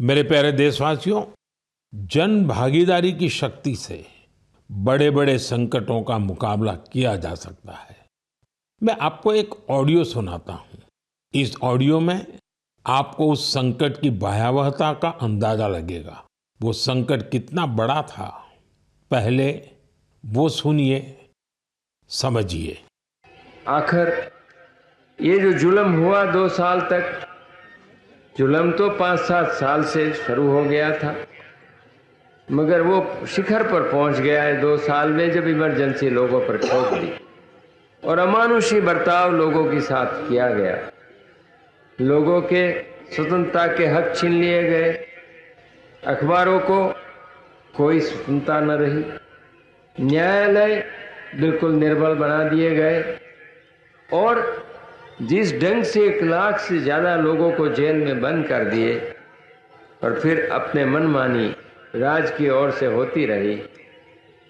मेरे प्यारे देशवासियों, जन भागीदारी की शक्ति से बड़े बड़े संकटों का मुकाबला किया जा सकता है। मैं आपको एक ऑडियो सुनाता हूं। इस ऑडियो में आपको उस संकट की भयावहता का अंदाजा लगेगा। वो संकट कितना बड़ा था, पहले वो सुनिए, समझिए। आखिर ये जो जुल्म हुआ 2 साल तक, जुल्म तो 5-7 साल से शुरू हो गया था, मगर वो शिखर पर पहुंच गया है 2 साल में, जब इमरजेंसी लोगों पर ठोक दी और अमानुषी बर्ताव लोगों के साथ किया गया। लोगों के स्वतंत्रता के हक छीन लिए गए, अखबारों को कोई स्वतंत्रता न रही, न्यायालय बिल्कुल निर्बल बना दिए गए और जिस ढंग से 1 लाख से ज़्यादा लोगों को जेल में बंद कर दिए और फिर अपने मनमानी राज की ओर से होती रही,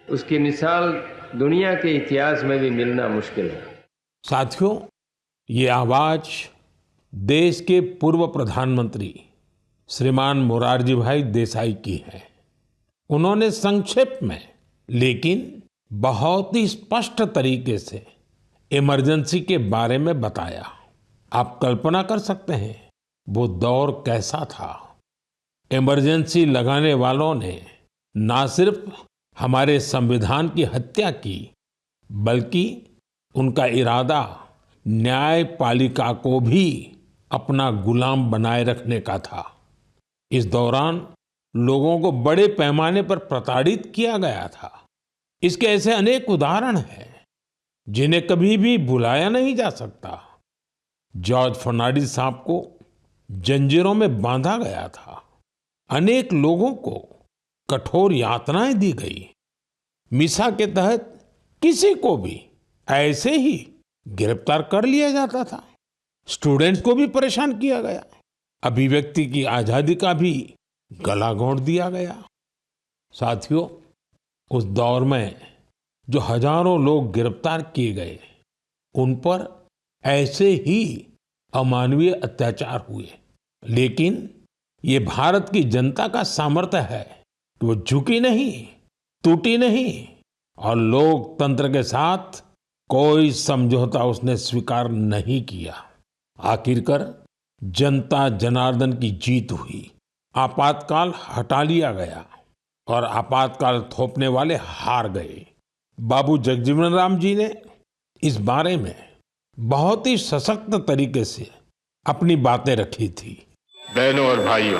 उसकी मिसाल दुनिया के इतिहास में भी मिलना मुश्किल है। साथियों, ये आवाज देश के पूर्व प्रधानमंत्री श्रीमान मोरारजी भाई देसाई की है। उन्होंने संक्षेप में लेकिन बहुत ही स्पष्ट तरीके से इमरजेंसी के बारे में बताया। आप कल्पना कर सकते हैं वो दौर कैसा था। इमरजेंसी लगाने वालों ने ना सिर्फ हमारे संविधान की हत्या की, बल्कि उनका इरादा न्यायपालिका को भी अपना गुलाम बनाए रखने का था। इस दौरान लोगों को बड़े पैमाने पर प्रताड़ित किया गया था। इसके ऐसे अनेक उदाहरण हैं जिन्हें कभी भी भुलाया नहीं जा सकता। जॉर्ज फर्नांडिस साहब को जंजीरों में बांधा गया था। अनेक लोगों को कठोर यातनाएं दी गई। मिसा के तहत किसी को भी ऐसे ही गिरफ्तार कर लिया जाता था। स्टूडेंट्स को भी परेशान किया गया। अभिव्यक्ति की आजादी का भी गला घोंट दिया गया। साथियों, उस दौर में जो हजारों लोग गिरफ्तार किए गए, उन पर ऐसे ही अमानवीय अत्याचार हुए। लेकिन ये भारत की जनता का सामर्थ्य है कि वो झुकी नहीं, टूटी नहीं और लोकतंत्र के साथ कोई समझौता उसने स्वीकार नहीं किया। आखिरकार जनता जनार्दन की जीत हुई। आपातकाल हटा लिया गया और आपातकाल थोपने वाले हार गए। बाबू जगजीवन राम जी ने इस बारे में बहुत ही सशक्त तरीके से अपनी बातें रखी थी। बहनों और भाइयों,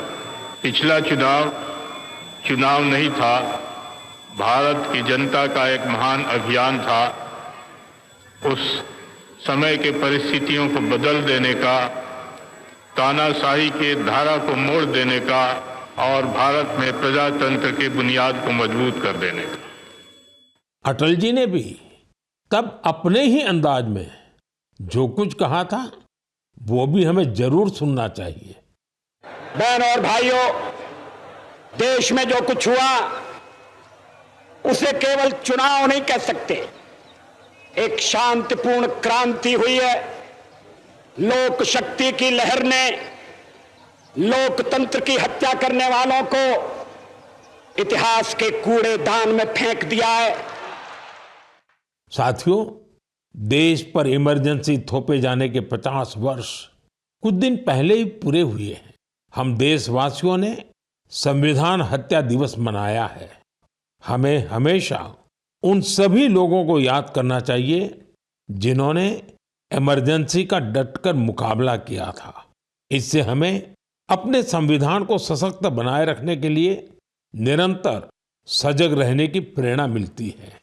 पिछला चुनाव नहीं था, भारत की जनता का एक महान अभियान था। उस समय के परिस्थितियों को बदल देने का, तानाशाही के धारा को मोड़ देने का और भारत में प्रजातंत्र की बुनियाद को मजबूत कर देने का। अटल जी ने भी तब अपने ही अंदाज में जो कुछ कहा था, वो भी हमें जरूर सुनना चाहिए। बहनों और भाइयों, देश में जो कुछ हुआ उसे केवल चुनाव नहीं कह सकते। एक शांतिपूर्ण क्रांति हुई है। लोक शक्ति की लहर ने लोकतंत्र की हत्या करने वालों को इतिहास के कूड़ेदान में फेंक दिया है। साथियों, देश पर इमरजेंसी थोपे जाने के 50 वर्ष कुछ दिन पहले ही पूरे हुए हैं। हम देशवासियों ने संविधान हत्या दिवस मनाया है। हमें हमेशा उन सभी लोगों को याद करना चाहिए जिन्होंने इमरजेंसी का डटकर मुकाबला किया था। इससे हमें अपने संविधान को सशक्त बनाए रखने के लिए निरंतर सजग रहने की प्रेरणा मिलती है।